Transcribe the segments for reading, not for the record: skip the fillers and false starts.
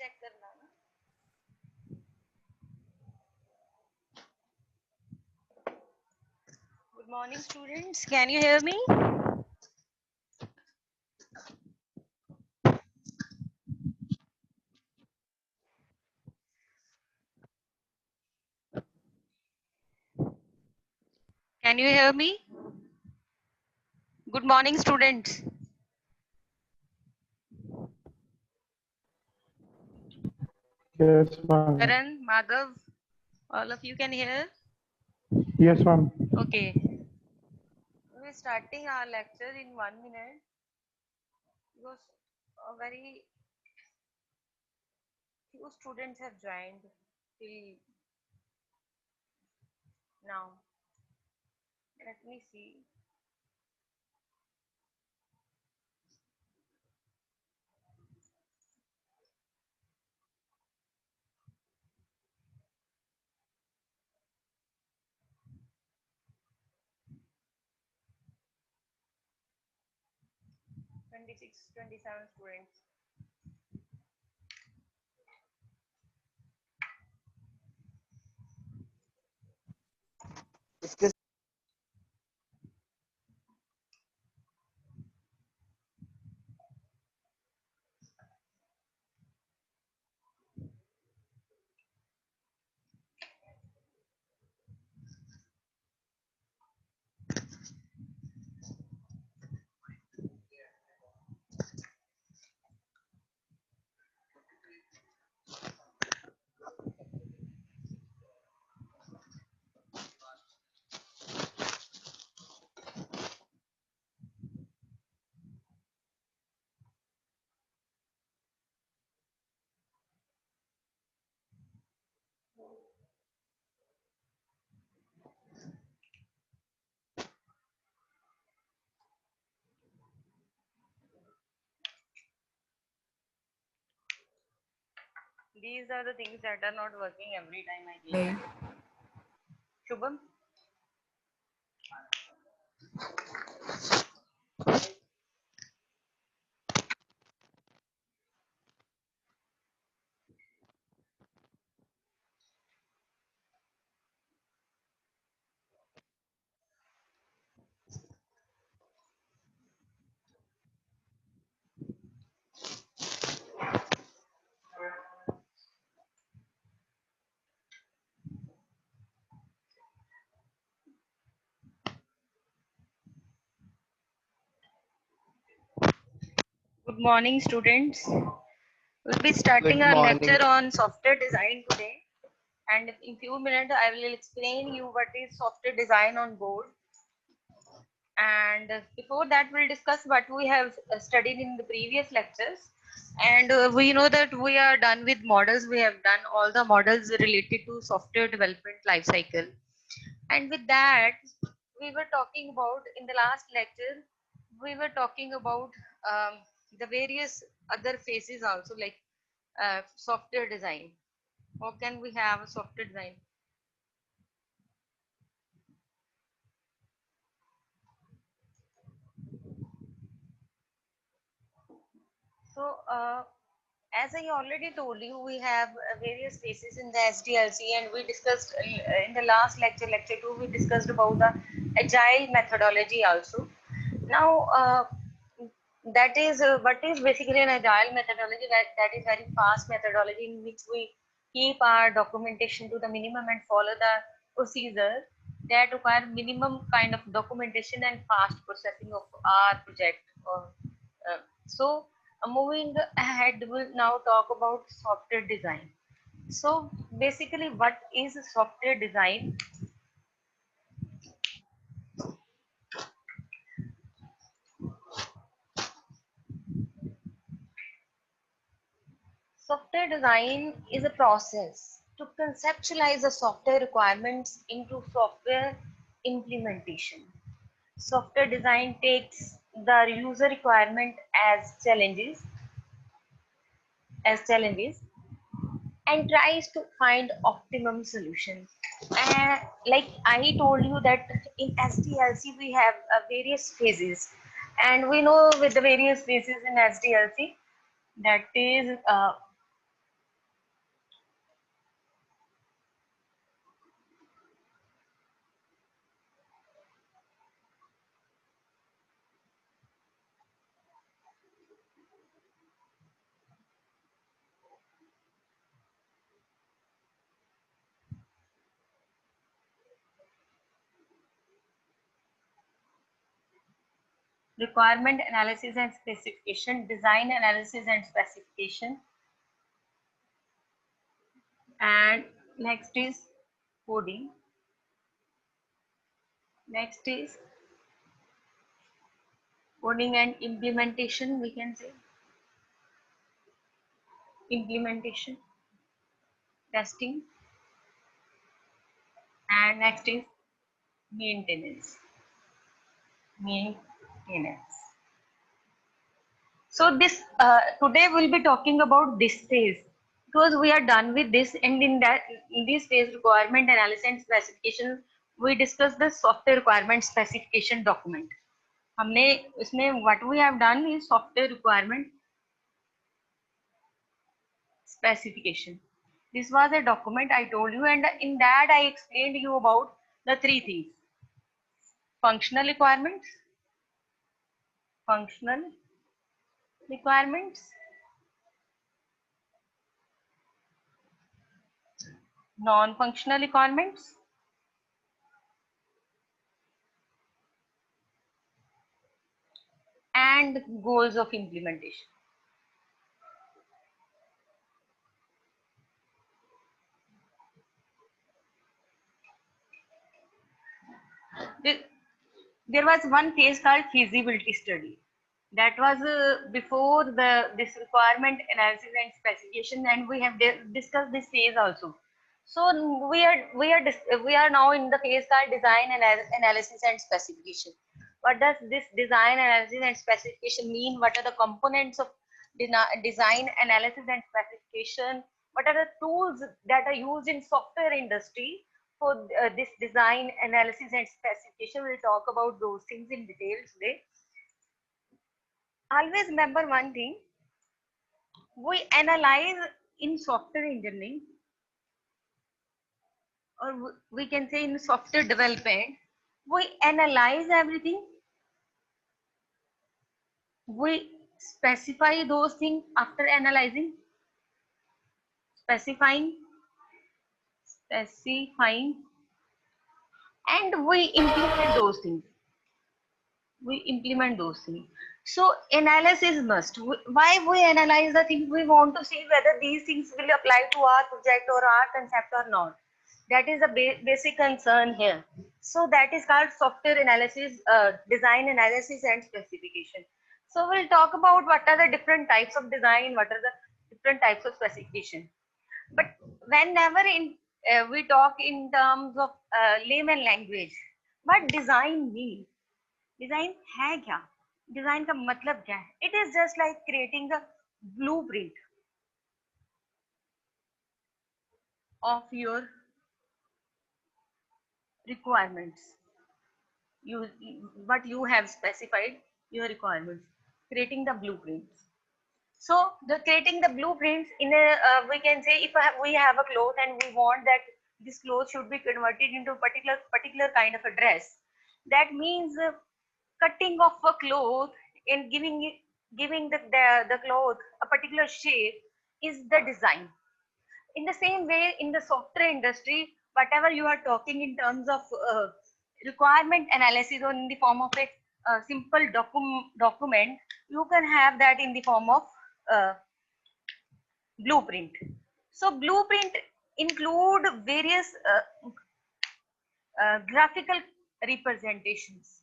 check करना ना. Good morning, students. Can you hear me? Can you hear me? Good morning, students. Yes, ma'am. Karan, Madhav, all of you can hear? Yes, ma'am. Okay. We're starting our lecture in 1 minute because very few students have joined till now. Let me see. Twenty-six, 27 students. These are the things that are not working every time I give. Shubham? Good morning, students. We'll be starting Good our morning. lecture on software design today. And in few minutes, I will explain you what is software design on board. And before that, we'll discuss what we have studied in the previous lectures. And we know that we are done with models. We have done all the models related to software development lifecycle. And with that, we were talking about in the last lecture, we were talking about the various other phases also, like software design. How can we have a software design? So, as I already told you, we have various phases in the SDLC, and we discussed in the last lecture, lecture 2, we discussed about the agile methodology also. Now, that is what is basically an agile methodology. That is very fast methodology in which we keep our documentation to the minimum and follow the procedure that require minimum kind of documentation and fast processing of our project. So, moving ahead, we'll now talk about software design. So, basically, what is software design? Software design is a process to conceptualize the software requirements into software implementation. Software design takes the user requirement as challenges and tries to find optimum solutions. And like I told you that in SDLC we have various phases, and we know with the various phases in SDLC, that is requirement analysis and specification, design analysis and specification, and next is coding. Next is coding and implementation, we can say implementation, testing, and next is maintenance. Maintenance. So this today we'll be talking about this phase because we are done with this, and in this phase requirement analysis and specification we discuss the software requirement specification document. हमने इसमें what we have done is software requirement specification. This was a document I told you, and in that I explained you about the three things: functional requirements, functional requirements, non-functional requirements, and goals of implementation. There was one case called feasibility study. That was before this requirement analysis and specification, and we have discussed this phase also. So we are now in the phase called design analysis and specification. What does this design analysis and specification mean? What are the components of design analysis and specification? What are the tools that are used in software industry for this design analysis and specification? We'll talk about those things in detail today. Always remember one thing: we analyze in software engineering, or we can say in software development, we analyze everything, we specify those things after analyzing, specifying, specifying, and we implement those things. We implement those things. So analysis must. Why we analyze the things? We want to see whether these things will apply to our project or our concept or not. That is the basic concern here. So that is called software analysis, design analysis and specification. So we'll talk about what are the different types of design, what are the different types of specification. But whenever we talk in terms of layman language, what design means? Design है क्या? Design का मतलब क्या है? It is just like creating a blueprint of your requirements. You what you have specified your requirements, creating the blueprints. So the creating the blueprints in a we can say if we have a cloth and we want that this cloth should be converted into particular kind of a dress. That means cutting of a cloth and giving the cloth a particular shape is the design. In the same way, in the software industry, whatever you are talking in terms of requirement analysis or in the form of a simple document, you can have that in the form of uh, blueprint. So blueprint include various graphical representations.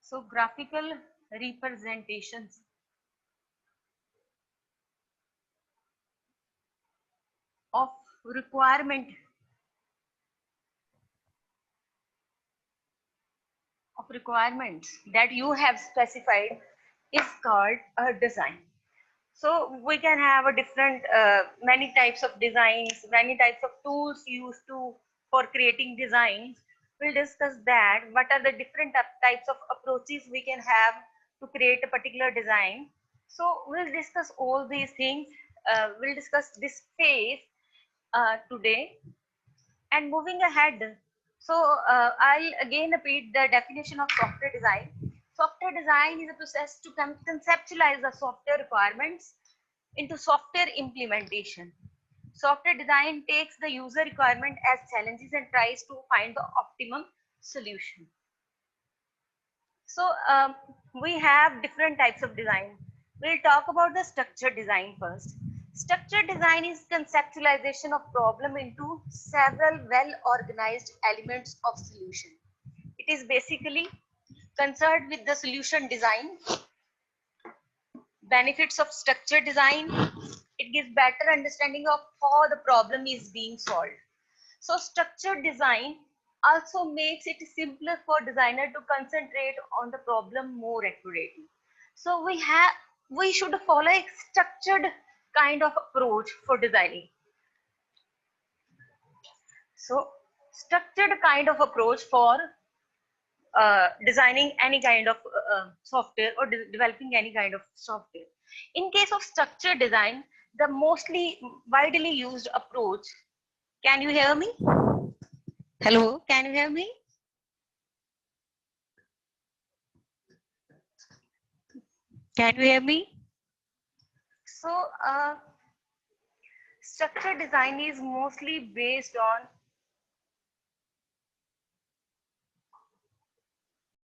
So graphical representations of requirement of requirements that you have specified is called a design. So we can have a different many types of designs, many types of tools used to for creating designs. We'll discuss that. What are the different types of approaches we can have to create a particular design? So we'll discuss all these things. We'll discuss this phase today. And moving ahead, so I'll again repeat the definition of software design. Software design is a process to conceptualize the software requirements into software implementation. Software design takes the user requirement as challenges and tries to find the optimum solution. So We have different types of design. We'll talk about the structured design first. Structured design is conceptualization of problem into several well-organized elements of solution. It is basically concerned with the solution design. Benefits of structured design: it gives better understanding of how the problem is being solved. So structured design also makes it simpler for designer to concentrate on the problem more accurately. So we should follow a structured kind of approach for designing. So structured kind of approach for designing any kind of software or developing any kind of software. In case of structured design, the mostly widely used approach, can you hear me? Hello, can you hear me? Can you hear me? So, structured design is mostly based on